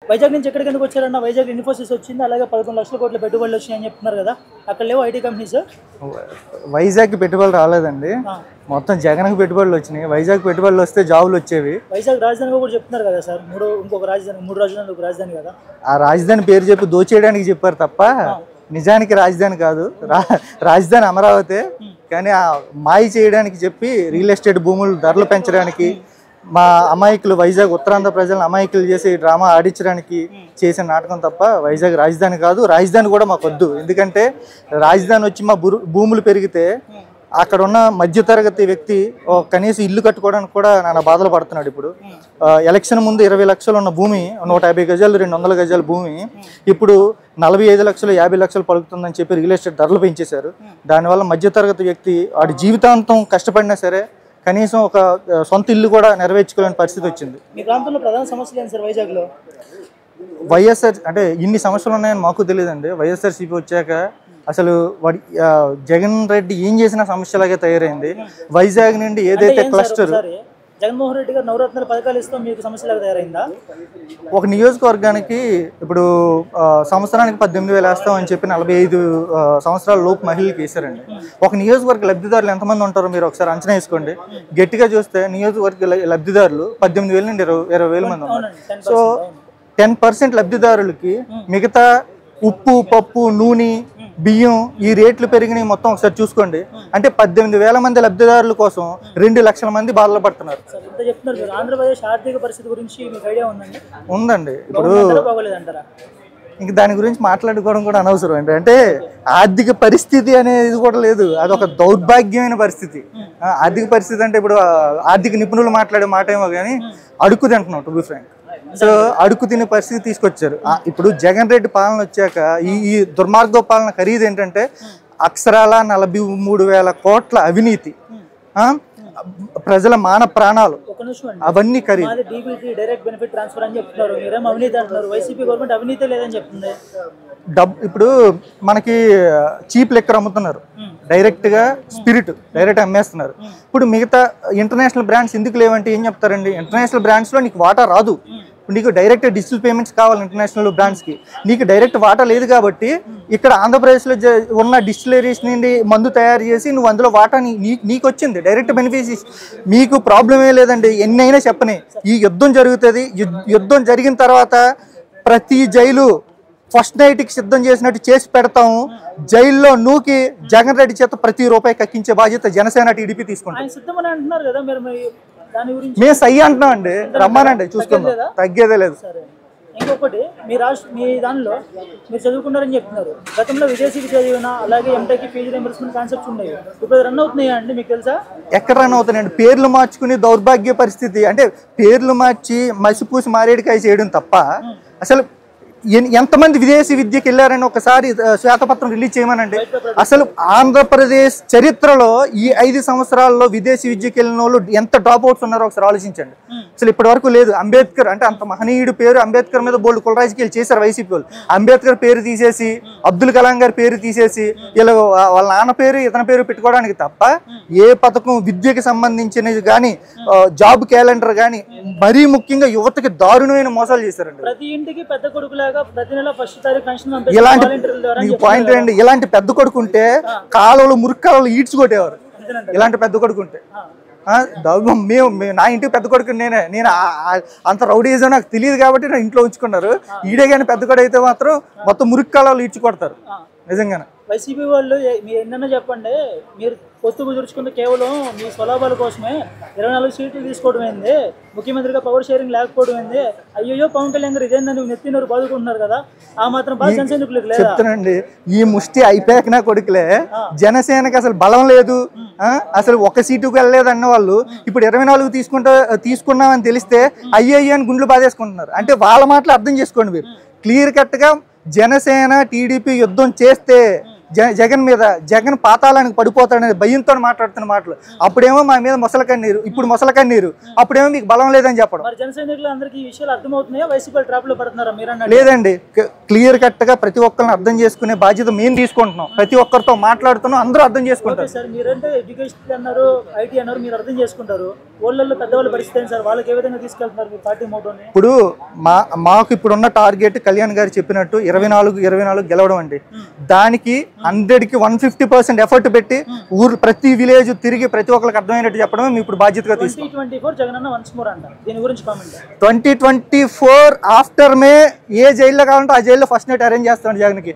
వైజాగ్ నుంచి ఎక్కడికి ఎందుకు వచ్చారన్న? వైజాగ్ ఇన్ఫోసిస్ వచ్చింది, అలాగే 11 లక్షల కోట్ల పెట్టుబడులు వచ్చినాయని చెప్తున్నారు కదా, అక్కడ లేవు ఐటీ కంపెనీస్? వైజాగ్కి పెట్టుబడులు రాలేదండి, మొత్తం జగన్కి పెట్టుబడులు వచ్చినాయి. వైజాగ్ పెట్టుబడులు వస్తే జాబులు వచ్చేవి. వైజాగ్ రాజధానిగా కూడా చెప్తున్నారు కదా సార్, ఇంకొక రాజధాని, 3 రాజధానులు ఒక రాజధాని కదా. ఆ రాజధాని పేరు చెప్పి దోచేయడానికి చెప్పారు తప్ప నిజానికి రాజధాని కాదు. రాజధాని అమరావతి, కానీ ఆ మాయ చేయడానికి చెప్పి రియల్ ఎస్టేట్ భూములు ధరలు పెంచడానికి, మా అమాయకులు వైజాగ్ ఉత్తరాంధ్ర ప్రజలను అమాయకులు చేసి డ్రామా ఆడించడానికి చేసిన నాటకం తప్ప వైజాగ్ రాజధాని కాదు. రాజధాని కూడా మాకు వద్దు. ఎందుకంటే రాజధాని వచ్చి మా భూములు పెరిగితే అక్కడ ఉన్న మధ్యతరగతి వ్యక్తి కనీసం ఇల్లు కట్టుకోవడానికి కూడా నాన్న బాధలు పడుతున్నాడు. ఇప్పుడు ఎలక్షన్ ముందు 20 లక్షలు ఉన్న భూమి 150 గజాలు 200 గజాల భూమి ఇప్పుడు 45 లక్షలు 50 లక్షలు పలుకుతుందని చెప్పి రియల్ ఎస్టేట్ ధరలు పెంచేశారు. దానివల్ల మధ్యతరగతి వ్యక్తి వాడి జీవితాంతం కష్టపడినా సరే కనీసం ఒక సొంత ఇల్లు కూడా నెరవేర్చుకోలేని పరిస్థితి వచ్చింది. మీ ప్రాంతంలో ప్రధాన సమస్యలు ఏంటి సార్ వైజాగ్లో? వైఎస్ఆర్ అంటే ఇన్ని సమస్యలు ఉన్నాయని మాకు తెలియదండి. వైఎస్ఆర్సీపీ వచ్చాక అసలు వాడి జగన్ రెడ్డి ఏం చేసిన సమస్యలాగే తయారైంది. వైజాగ్ నుండి ఏదైతే క్లస్టర్, జగన్మోహన్ రెడ్డి గారు నవరత్నాల పథకాలు ఇస్తాం మీకు సమస్యలాగా తయారైందా? ఒక నియోజకవర్గానికి ఇప్పుడు సంవత్సరానికి 18,000 వేస్తామని చెప్పి 45 సంవత్సరాల లోపు మహిళలకు వేశారండి. ఒక నియోజకవర్గ లబ్ధిదారులు ఎంతమంది ఉంటారో మీరు ఒకసారి అంచనా వేసుకోండి. గట్టిగా చూస్తే నియోజకవర్గ లబ్ధిదారులు 18,000 నుండి 20,000 మంది ఉన్నారు. సో 10% లబ్ధిదారులకి మిగతా ఉప్పు, పప్పు, నూనె, బియ్యం ఈ రేట్లు పెరిగినాయి మొత్తం ఒకసారి చూసుకోండి. అంటే 18,000 మంది లబ్ధిదారుల కోసం 2 లక్షల మంది బాధలు పడుతున్నారు. ఆంధ్రప్రదేశ్ ఆర్థిక పరిస్థితి గురించి మీకు ఐడియా ఉందండి? ఉందండి. ఇప్పుడు ఇంక దాని గురించి మాట్లాడుకోవడం కూడా అనవసరం అండి. అంటే ఆర్థిక పరిస్థితి అనేది కూడా లేదు, అదొక దౌర్భాగ్యమైన పరిస్థితి. ఆర్థిక పరిస్థితి అంటే ఇప్పుడు ఆర్థిక నిపుణులు మాట్లాడే మాట ఏమో కానీ అడుక్కు తింటున్నాం, టు బి ఫ్రాంక్. సో అడుక్కు తినే పరిస్థితి తీసుకొచ్చారు. ఇప్పుడు జగన్ రెడ్డి పాలన వచ్చాక ఈ దుర్మార్గ పాలన ఖరీదు ఏంటంటే అక్షరాల 43,000 కోట్ల అవినీతి, ప్రజల మాన ప్రాణాలు, అవన్నీ ఖరీదు. ఇప్పుడు మనకి చీప్ లెక్కర్ అమ్ముతున్నారు, డైరెక్ట్గా స్పిరిట్ డైరెక్ట్ అమ్మేస్తున్నారు. ఇప్పుడు మిగతా ఇంటర్నేషనల్ బ్రాండ్స్ ఎందుకు లేవంటే ఏం చెప్తారండి? ఇంటర్నేషనల్ బ్రాండ్స్లో నీకు వాటా రాదు. నీకు డైరెక్ట్ డిజిటల్ పేమెంట్స్ కావాలి ఇంటర్నేషనల్ బ్రాండ్స్కి, నీకు డైరెక్ట్ వాటా లేదు కాబట్టి ఇక్కడ ఆంధ్రప్రదేశ్లో ఉన్న డిస్టిలరీస్ నుండి మందు తయారు చేసి నువ్వు అందులో వాటా నీకు వచ్చింది, డైరెక్ట్ బెనిఫిట్స్. మీకు ప్రాబ్లమే లేదండి, ఎన్నైనా చెప్పని. ఈ యుద్ధం జరుగుతుంది, యుద్ధం జరిగిన తర్వాత ప్రతి జైలు ఫస్ట్ నైట్కి సిద్ధం చేసినట్టు చేసి పెడతాము. జైల్లో నూకి జగన్ రెడ్డి చేత ప్రతి రూపాయి కక్కించే బాధ్యత జనసేన టీడీపీ తీసుకుంటాం. మేము సై అంటున్నాం అండి, రమ్మానండి చూసుకుందాం, తగ్గేదే లేదు. ఇంకొకటి మీ దానిలో మీరు చదువుకున్నారని చెప్తున్నారు, గతంలో విదేశీ చదివిన అలాగే ఎంటెక్ ఫీజు రీయింబర్స్మెంట్ కాన్సెప్ట్స్ ఉన్నాయి, ఇప్పుడు రన్ అవుతున్నాయా అండి మీకు తెలుసా? ఎక్కడ రన్ అవుతున్నాయండి? పేర్లు మార్చుకుని దౌర్భాగ్య పరిస్థితి. అంటే పేర్లు మార్చి మసిపూసి మారేడికాయ చేయడం తప్ప అసలు ఎంతమంది విదేశీ విద్యకి వెళ్ళారని ఒకసారి శ్వేతపత్రం రిలీజ్ చేయమనండి. అసలు ఆంధ్రప్రదేశ్ చరిత్రలో ఈ 5 సంవత్సరాల్లో విదేశీ విద్యకి వెళ్ళిన వాళ్ళు ఎంత డ్రాప్ అవుట్స్ ఉన్నారో ఒకసారి ఆలోచించండి. అసలు ఇప్పటి వరకు లేదు. అంబేద్కర్ అంటే అంత మహనీయుడు పేరు, అంబేద్కర్ మీద బోల్డ్ కుల రాజకీయాలు చేశారు వైసీపీ వాళ్ళు. అంబేద్కర్ పేరు తీసేసి అబ్దుల్ కలాం గారి పేరు తీసేసి ఇలా వాళ్ళ నాన్న పేరు ఇతని పేరు పెట్టుకోవడానికి తప్ప ఏ పథకం విద్యకి సంబంధించినది కానీ జాబ్ క్యాలెండర్ కానీ మరీ ముఖ్యంగా యువతకి దారుణమైన మోసాలు చేశారండి. ప్రతి ఇంటికి పెద్ద కొడుకులాగా ప్రతి నెల ఫస్ట్ తారీఖు ఇలాంటి పాయింట్ అండి. ఇలాంటి పెద్ద కొడుకుంటే కాలువలు మురుక్కాలు ఈడ్చుకొట్టేవారు. ఇలాంటి పెద్ద కొడుకుంటే మేము నా ఇంటికి పెద్ద కొడుకు నేను అంత రౌడీజం నాకు తెలియదు కాబట్టి నా ఇంట్లో ఉంచుకున్నారు. ఈడే కానీ పెద్ద కొడు అయితే మాత్రం మొత్తం మురుక్కాలు ఈడ్చుకొడతారు నిజంగానే. వైసీపీ వాళ్ళు మీరు ఎన్నైనా చెప్పండి, మీరు పొత్తు కుదుర్చుకుంటే కేవలం మీ స్వలాభాల కోసమే 24 సీట్లు తీసుకోవడం ఏంది, ముఖ్యమంత్రిగా పవర్ షేరింగ్ లేకపోవడం ఏంది, అయ్యో పవన్ కళ్యాణ్ గారు ఇదేందని నెత్తినోరు బాదుకుంటున్నారు కదా, ఆ మాత్రం బాగా చెప్తానండి. ఈ ముష్టి అయిపోయాక నా కొడుకులే జనసేనకి అసలు బలం లేదు, అసలు ఒక సీటుకు వెళ్ళలేదు అన్న వాళ్ళు ఇప్పుడు 24 తీసుకున్నామని తెలిస్తే అయ్యో అని గుండ్లు బాధేసుకుంటున్నారు. అంటే వాళ్ళ మాటలు అర్థం చేసుకోండి మీరు. క్లియర్ కట్గా జనసేన టీడీపీ యుద్ధం చేస్తే జగన్ మీద, జగన్ పాతాళానికి పడిపోతాడనే భయంతో మాట్లాడుతున్న మాటలు. అప్పుడేమో మా మీద మొసల కన్నీరు, ఇప్పుడు మొసల కన్నీరు, అప్పుడేమో మీకు బలం లేదని చెప్పడం. మరి జన సైనికులు అందరికీ ఈ విషయాలు అర్థమవుతున్నాయా? వైసీపీ ట్రాప్ లో పడుతున్నారా మీరు? లేదండి, క్లియర్ కట్ గా ప్రతి ఒక్కరిని అర్థం చేసుకునే బాధ్యత మేము తీసుకుంటున్నాం. ప్రతి ఒక్కరితో మాట్లాడుతున్నాం, అందరూ అర్థం చేసుకుంటారు. సార్ మీరంటే ఎడ్యుకేషన్ అన్నారు, ఐటీ అన్నారు, మీరు అర్థం చేసుకుంటారు. ఊళ్ళల్లో పెద్దవాళ్ళు పరిస్థితి ఏంటి సార్? వాళ్ళకి ఏ విధంగా తీసుకెళ్తున్నారు మీ పార్టీ మోటోని? ఇప్పుడు మాకు ఇప్పుడున్న టార్గెట్ కళ్యాణ్ గారు చెప్పినట్టు 24 గెలవడం అండి. దానికి 100కి 150% ఎఫర్ట్ పెట్టి ప్రతి విలేజ్ తిరిగి ప్రతి ఒక్కరికి అర్థమైనట్టు చెప్పడమే మేము ఇప్పుడు బాధ్యతగా తీసుకుంటాం. 2024 జగనన్న వన్స్ మోర్ అంట, దీని గురించి కామెంట్. 2024 ఆఫ్టర్ మే ఏ జైల్లో కావాలంటే ఆ జైల్లో ఫస్ట్ నైట్ అరేంజ్ చేస్తాడు జగన్కి.